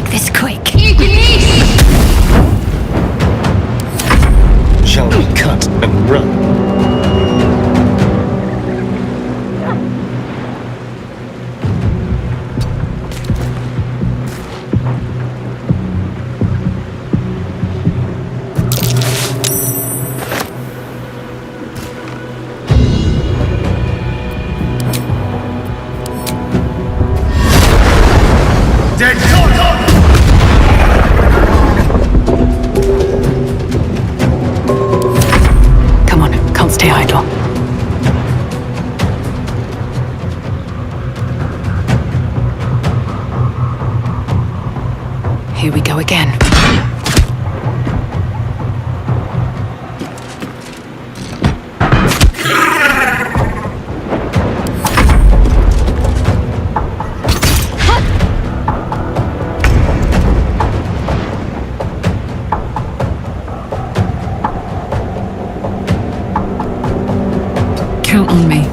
make this quick. Shall we cut and run? Come on, can't stay idle. Here we go again. Count on me.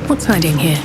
What's hiding here?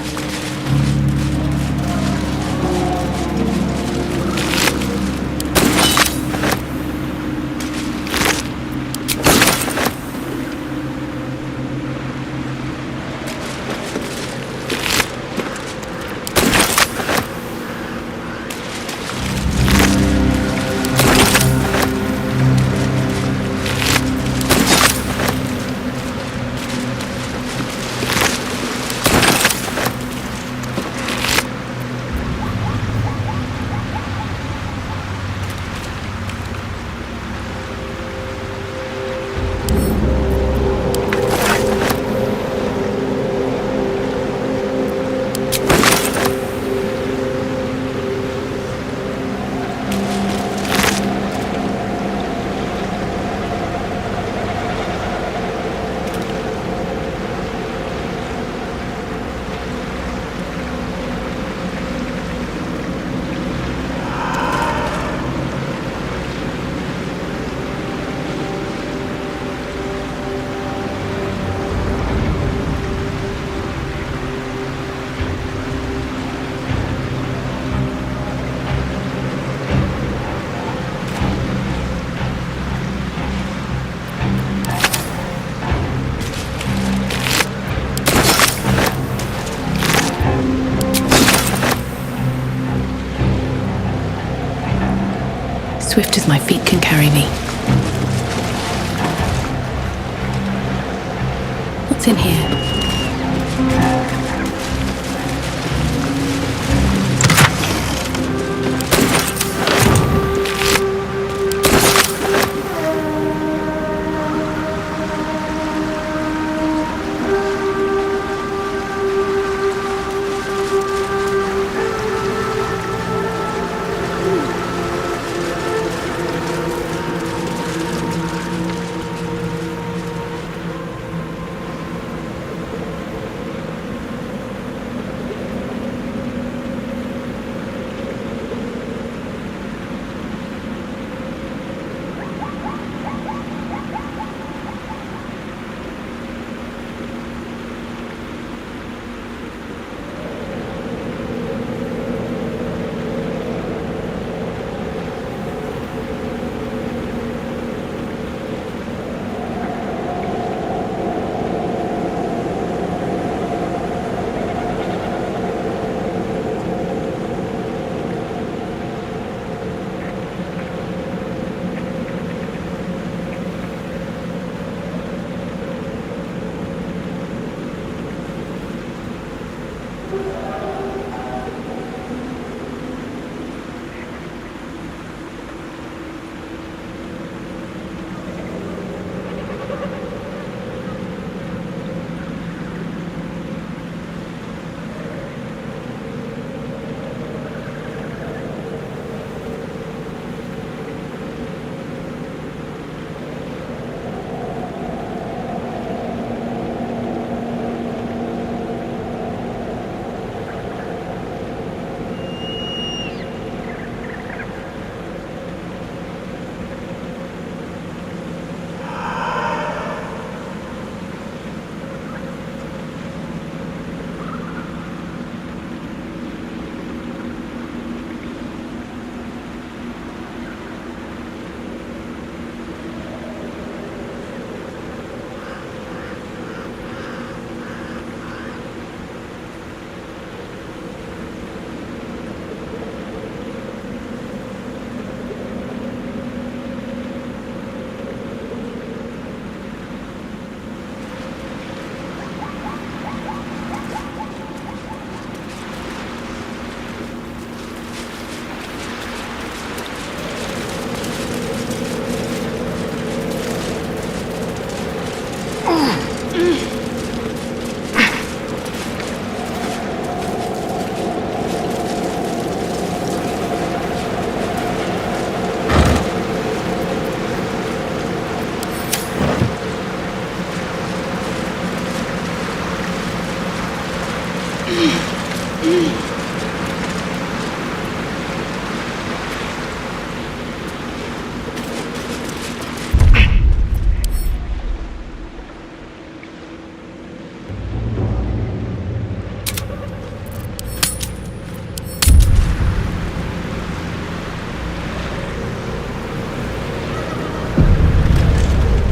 Swift as my feet can carry me. What's in here?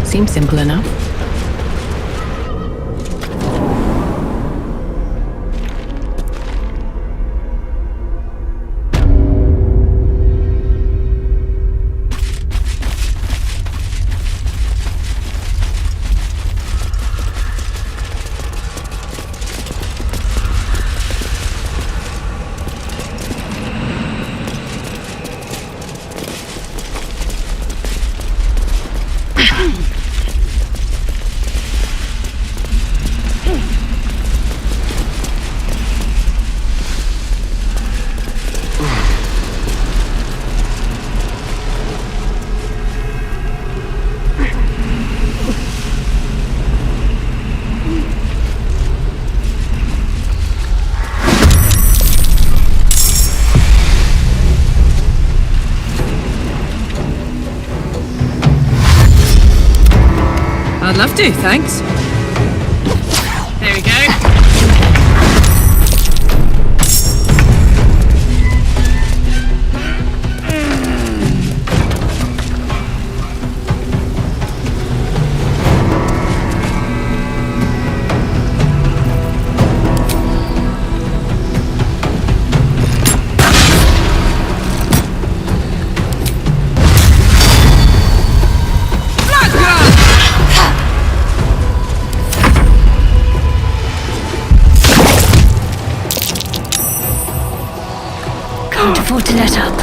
Seems simple enough. I'd love to, thanks. There we go. Can't afford to let up.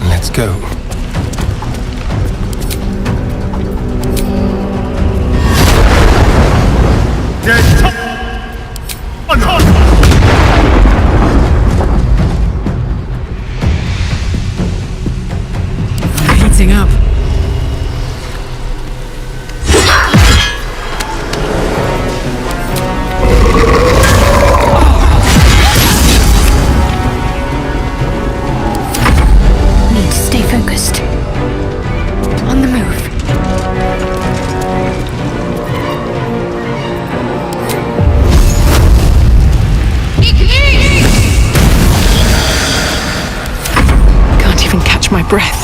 Let's go. Heating up. Need to stay focused. On the move. Can't even catch my breath.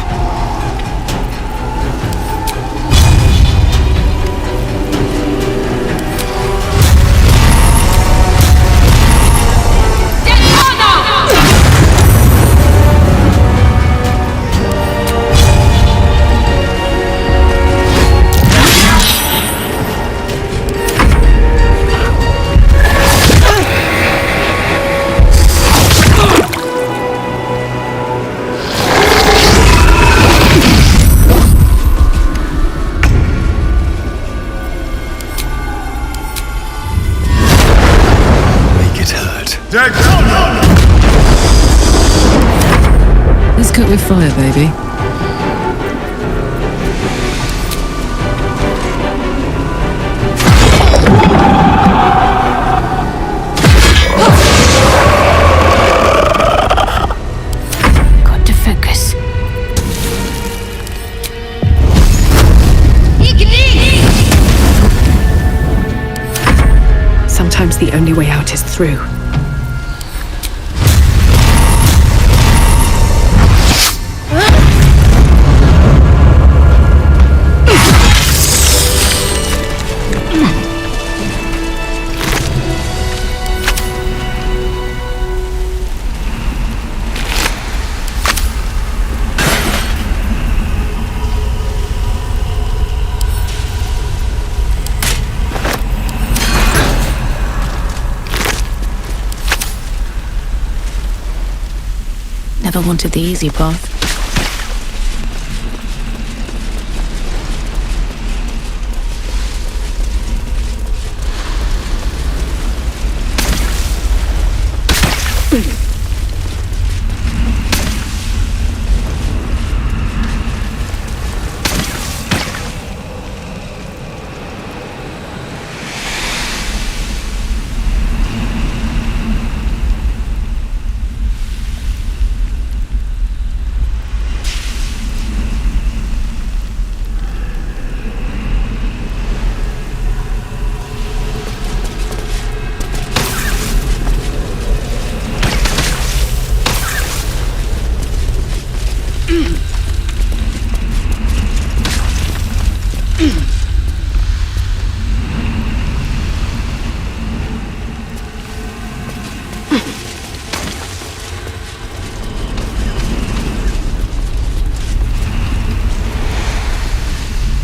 Let's cook with fire, baby. Got to focus. Sometimes the only way out is through. Never wanted the easy path.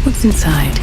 What's inside?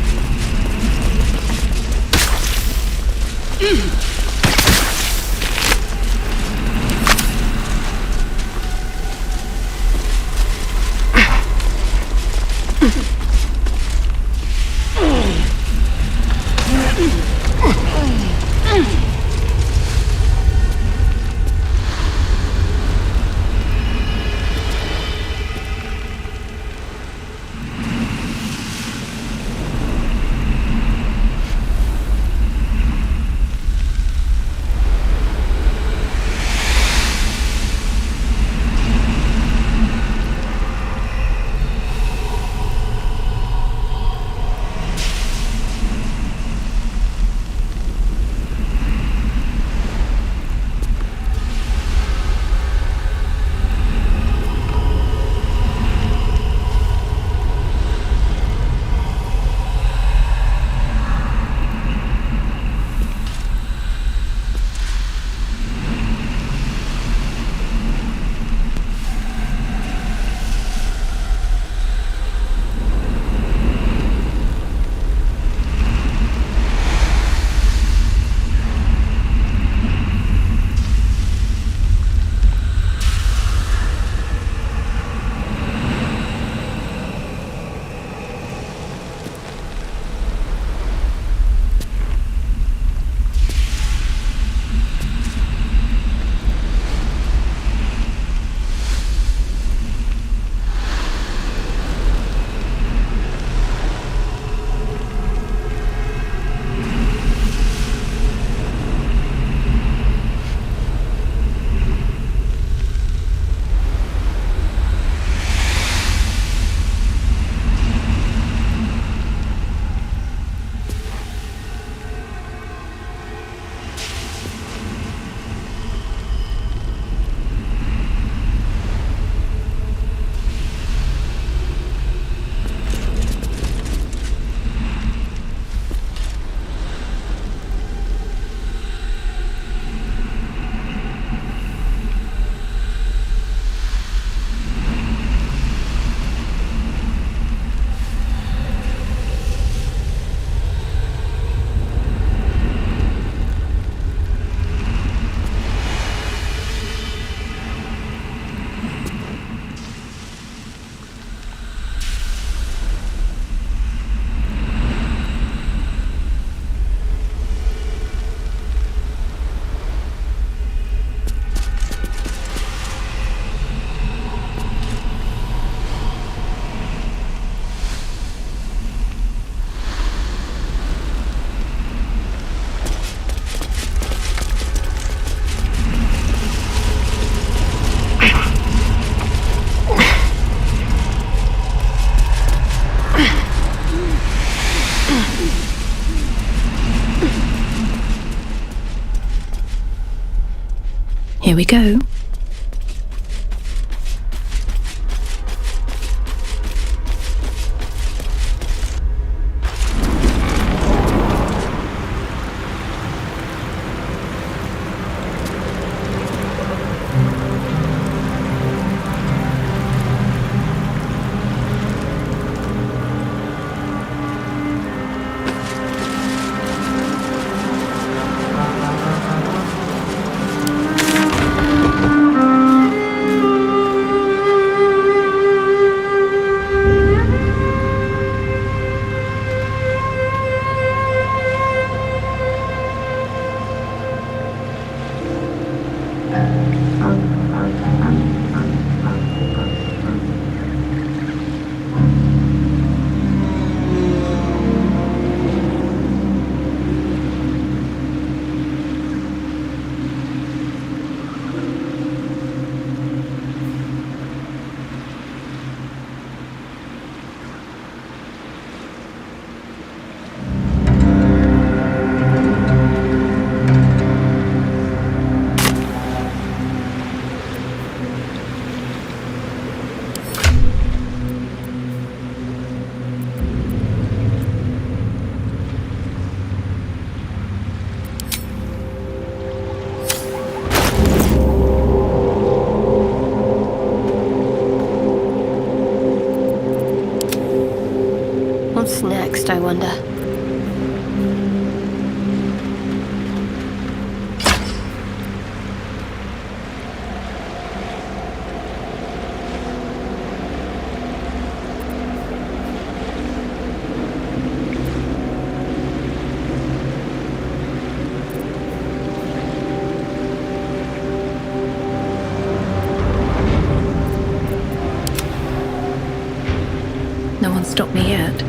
Here we go. What's next, I wonder? No one stopped me yet.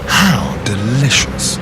How delicious.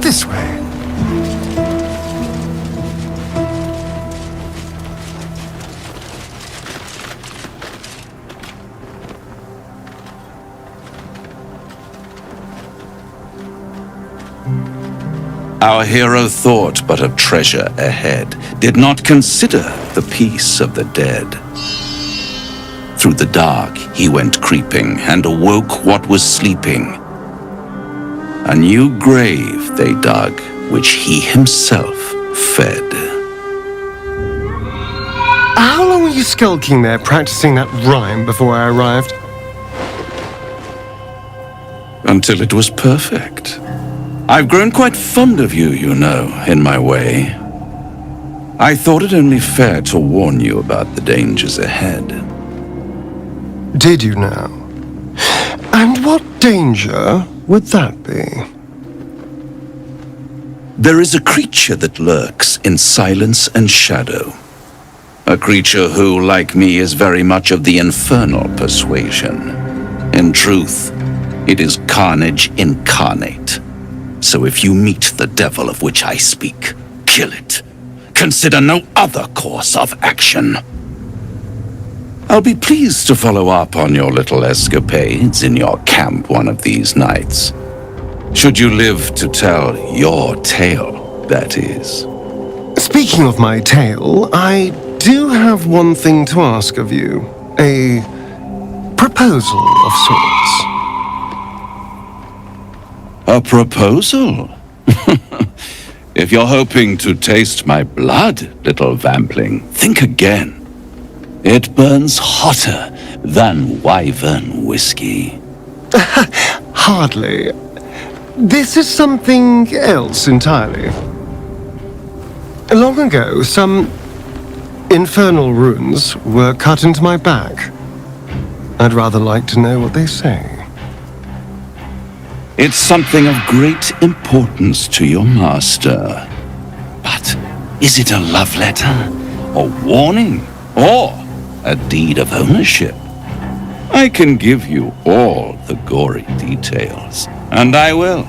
This way. Our hero thought but of treasure ahead, did not consider the peace of the dead. Through the dark he went creeping, and awoke what was sleeping. A new grave they dug, which he himself fed. How long were you skulking there practicing that rhyme before I arrived? Until it was perfect. I've grown quite fond of you, you know, in my way. I thought it only fair to warn you about the dangers ahead. Did you now? And what danger would that be? There is a creature that lurks in silence and shadow. A creature who, like me, is very much of the infernal persuasion. In truth, it is carnage incarnate. So if you meet the devil of which I speak, kill it. Consider no other course of action. I'll be pleased to follow up on your little escapades in your camp one of these nights. Should you live to tell your tale, that is. Speaking of my tale, I do have one thing to ask of you. A proposal of sorts. A proposal? If you're hoping to taste my blood, little vampling, think again. It burns hotter than wyvern whiskey. Hardly. This is something else entirely. Long ago, some infernal runes were cut into my back. I'd rather like to know what they say. It's something of great importance to your master. But is it a love letter, a warning, or a deed of ownership? I can give you all the gory details, and I will,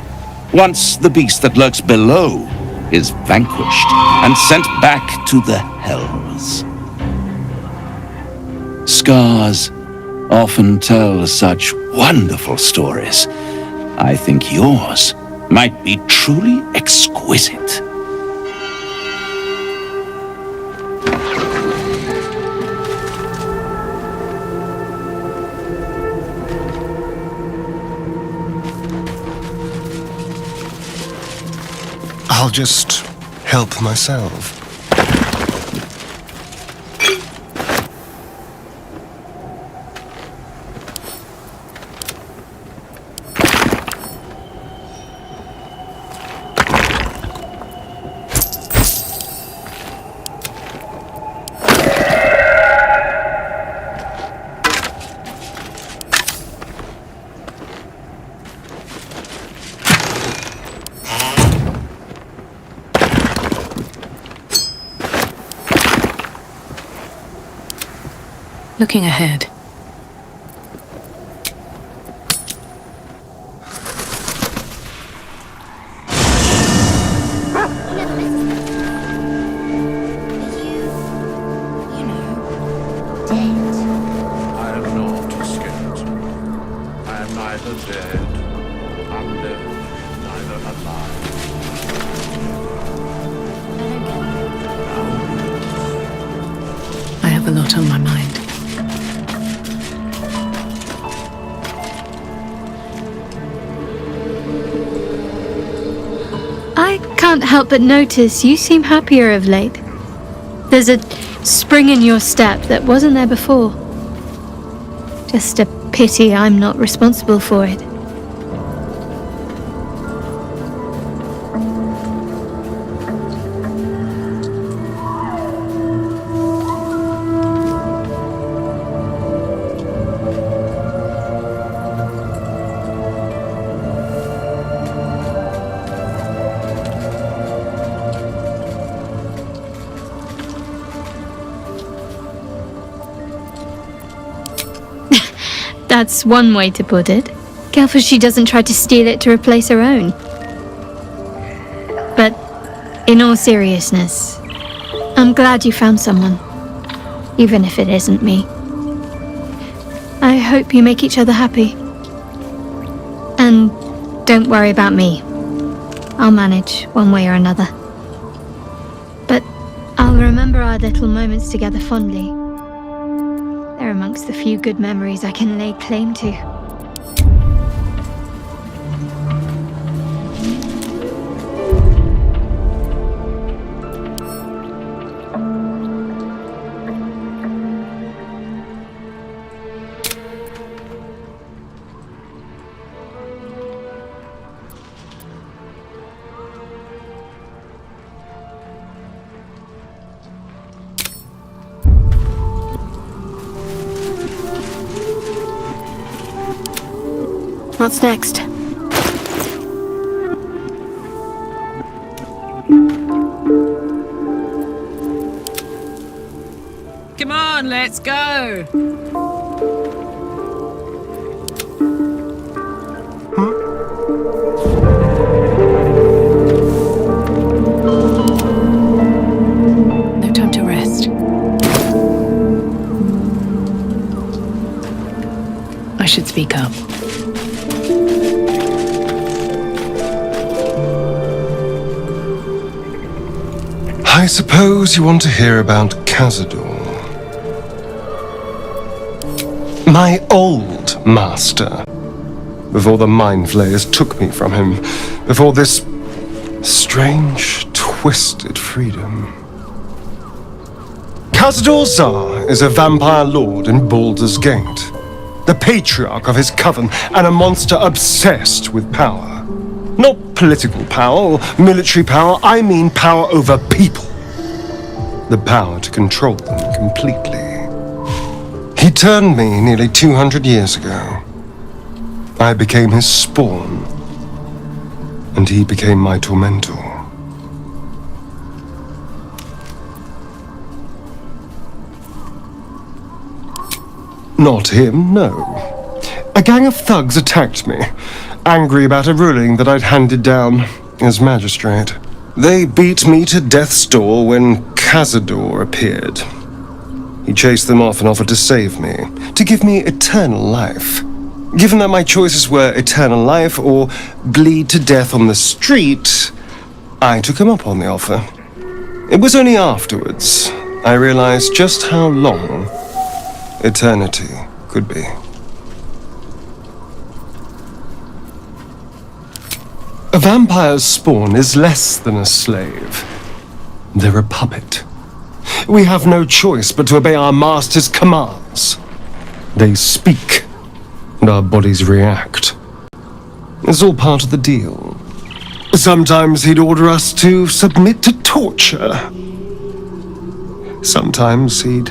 once the beast that lurks below is vanquished and sent back to the hells. Scars often tell such wonderful stories. I think yours might be truly exquisite. I'll just help myself. Looking ahead. I am not a skeleton. I am neither dead, undead, neither alive. I have a lot on my mind. I can't help but notice you seem happier of late. There's a spring in your step that wasn't there before. Just a pity I'm not responsible for it. That's one way to put it. Careful she doesn't try to steal it to replace her own. But in all seriousness, I'm glad you found someone, even if it isn't me. I hope you make each other happy. And don't worry about me. I'll manage one way or another. But I'll remember our little moments together fondly. They're amongst the few good memories I can lay claim to. What's next? Come on, let's go. No time to rest. I should speak up. I suppose you want to hear about Cazador. My old master. Before the Mind Flayers took me from him. Before this strange, twisted freedom. Cazador Zar is a vampire lord in Baldur's Gate. The patriarch of his coven and a monster obsessed with power. Not political power or military power, I mean power over people. The power to control them. completely. He turned me nearly 200 years ago. I became his spawn, and he became my tormentor. Not him, no. A gang of thugs attacked me, angry about a ruling that I'd handed down as magistrate. They beat me to death's door when Cazador appeared. He chased them off and offered to save me, to give me eternal life. Given that my choices were eternal life or bleed to death on the street, I took him up on the offer. It was only afterwards I realized just how long eternity could be. A vampire's spawn is less than a slave. They're a puppet. We have no choice but to obey our master's commands. They speak, and our bodies react. It's all part of the deal. Sometimes he'd order us to submit to torture. Sometimes he'd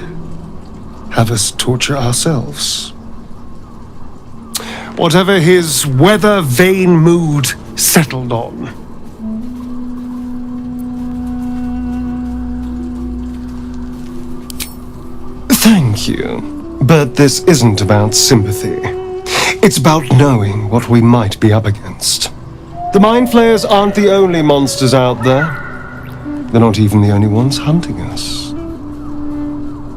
have us torture ourselves. Whatever his weather-vane mood settled on. Thank you, but this isn't about sympathy. It's about knowing what we might be up against. The Mind Flayers aren't the only monsters out there. They're not even the only ones hunting us.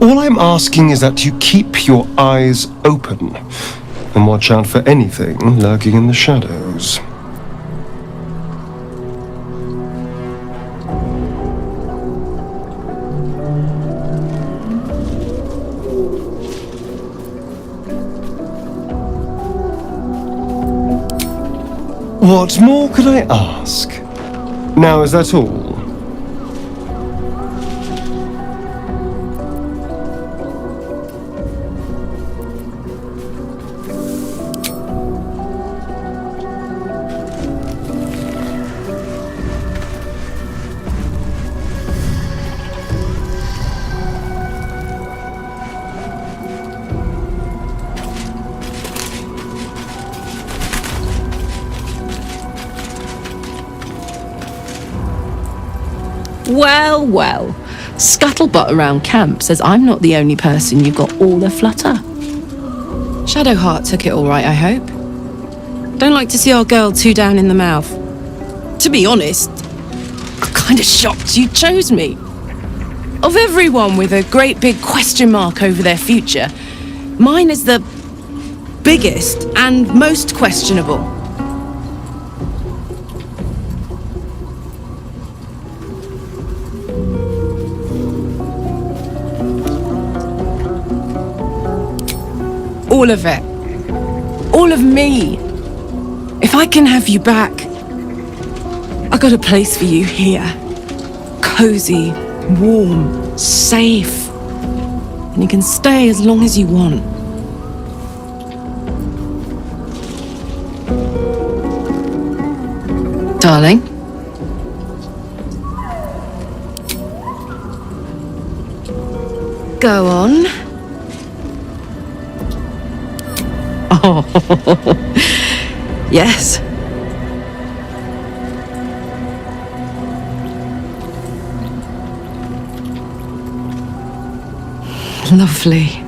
All I'm asking is that you keep your eyes open and watch out for anything lurking in the shadows. What more could I ask? Now, is that all? Well, well. Scuttlebutt around camp says I'm not the only person you got all aflutter. Shadowheart took it all right, I hope. Don't like to see our girl too down in the mouth. To be honest, I'm kind of shocked you chose me. Of everyone with a great big question mark over their future, mine is the biggest and most questionable. All of it. All of me. If I can have you back, I got a place for you here. Cozy, warm, safe. And you can stay as long as you want. Darling? Go on. Oh, yes. Lovely.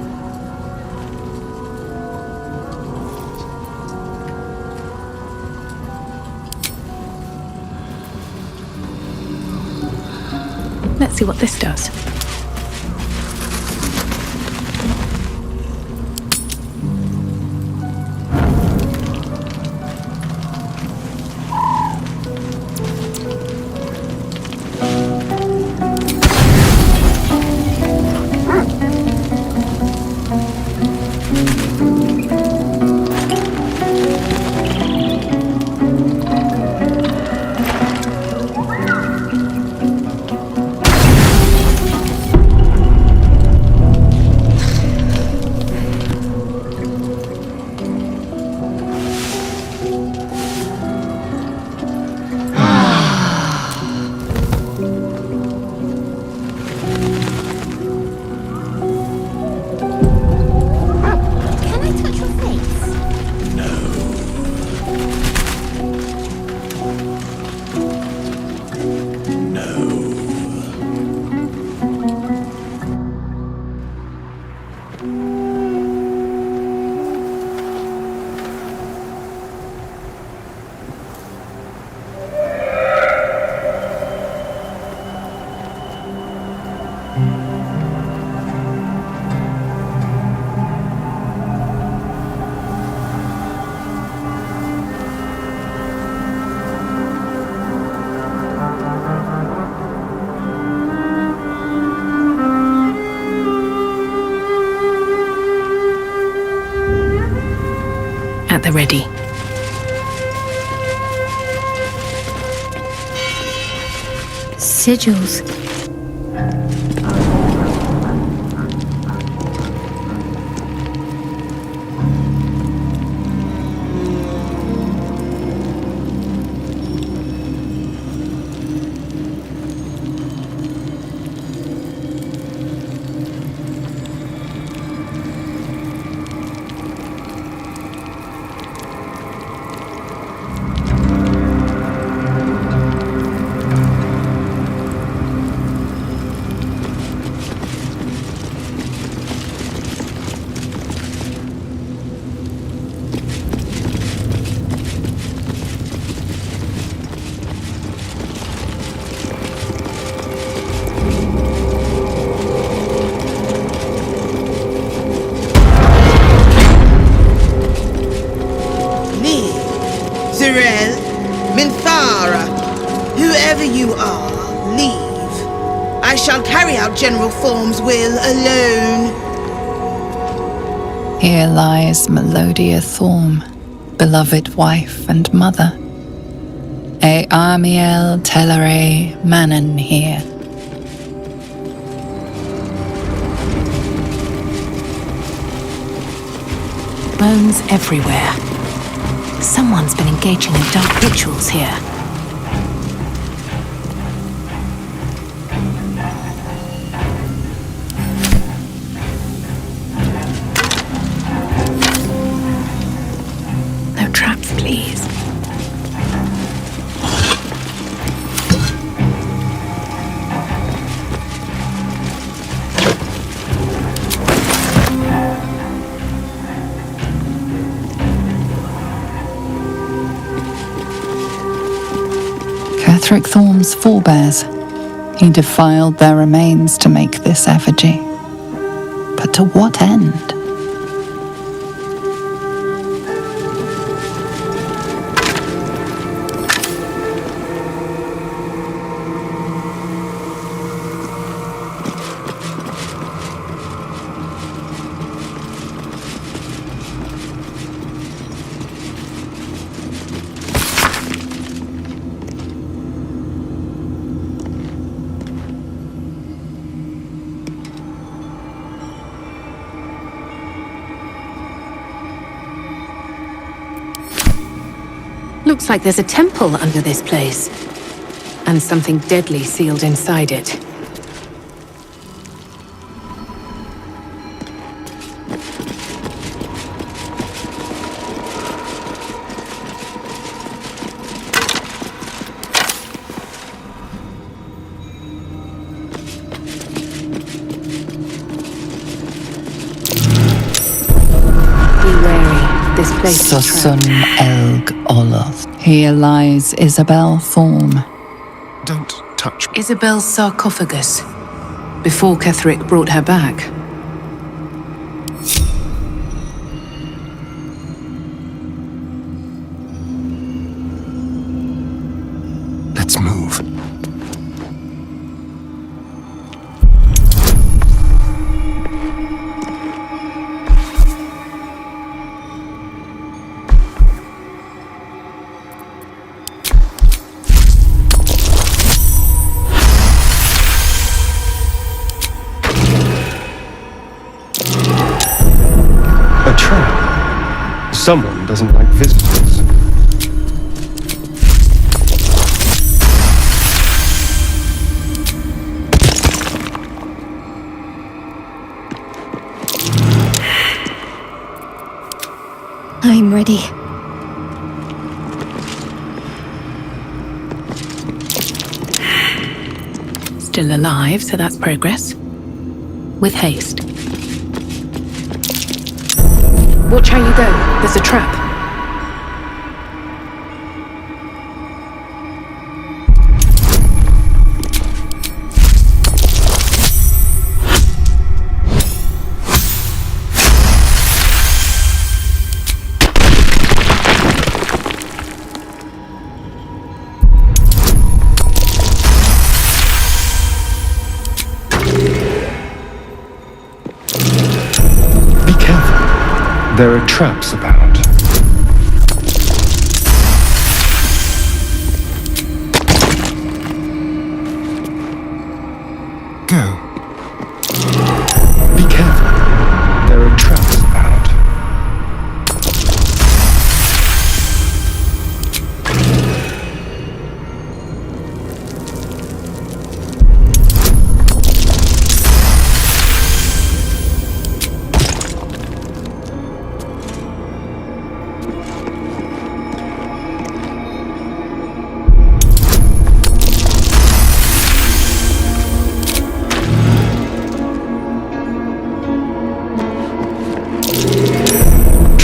Let's see what this does. the ready. Sigils. Whoever you are, leave. I shall carry out General Form's will alone. Here lies Melodia Thorm, beloved wife and mother. E Amiel Telere Manon here. Bones everywhere. Someone's been engaging in dark rituals here. No traps, please. Catherick Thorm's forebears. He defiled their remains to make this effigy. But to what end? Looks like there's a temple under this place. And something deadly sealed inside it. Be wary. This place is Susun trapped. Elg Oloth. Here lies Isabel Thorm. Don't touch me. Isabel's sarcophagus. Before Catherick brought her back. Let's move. A trap. Someone doesn't like visitors. I'm ready. Still alive, so that's progress. With haste. Watch how you go. There's a trap. Be careful. There are traps about.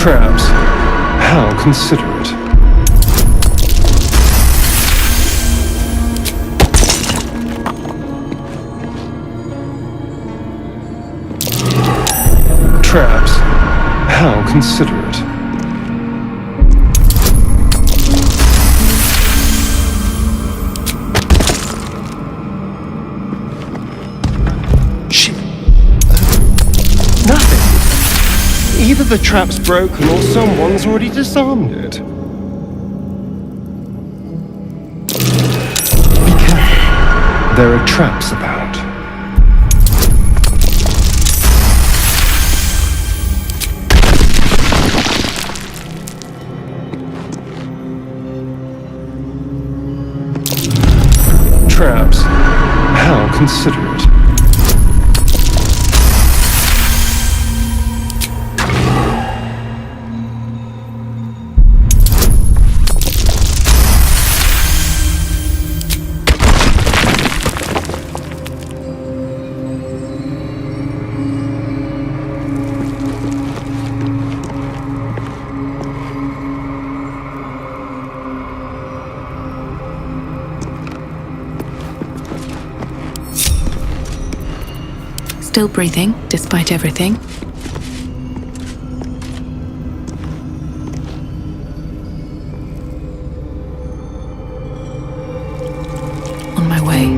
Traps. How considerate. Traps. How considerate. Shit. Nothing. Either the trap's broken or someone's already disarmed it. Be careful. There are traps about. Traps. How considerate. Still breathing, despite everything. On my way.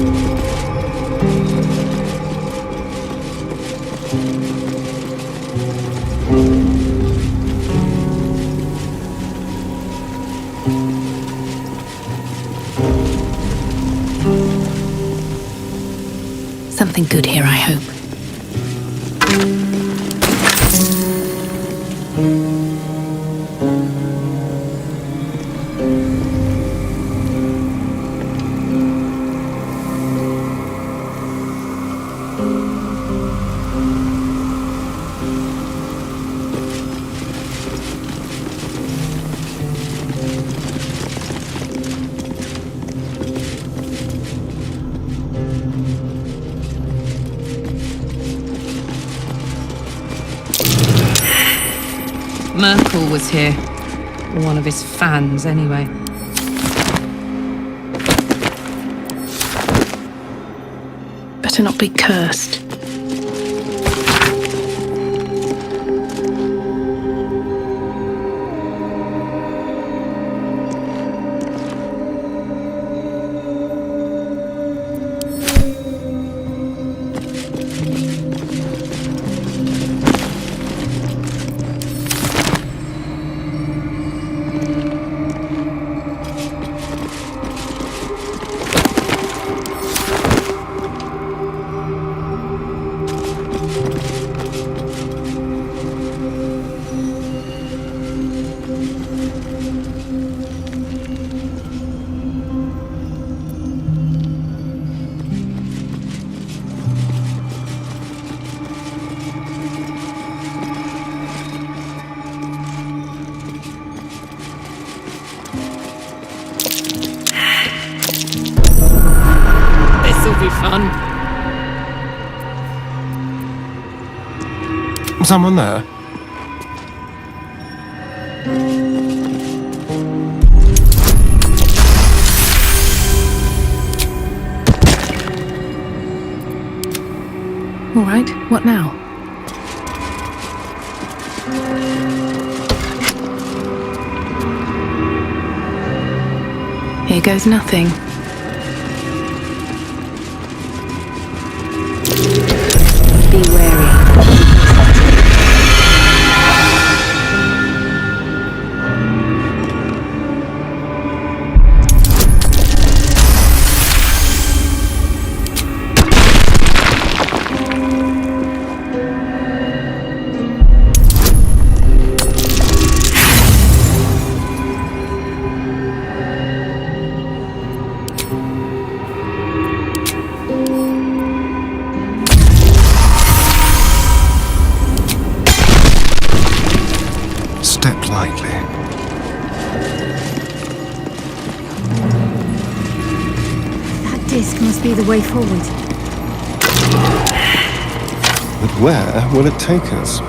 Something good here, I hope. Merkel was here. Or one of his fans, anyway. Better not be cursed. This'll be fun. Someone there? All right, what now? Here goes nothing. Be wary. Step lightly. That disc must be the way forward. But where will it take us?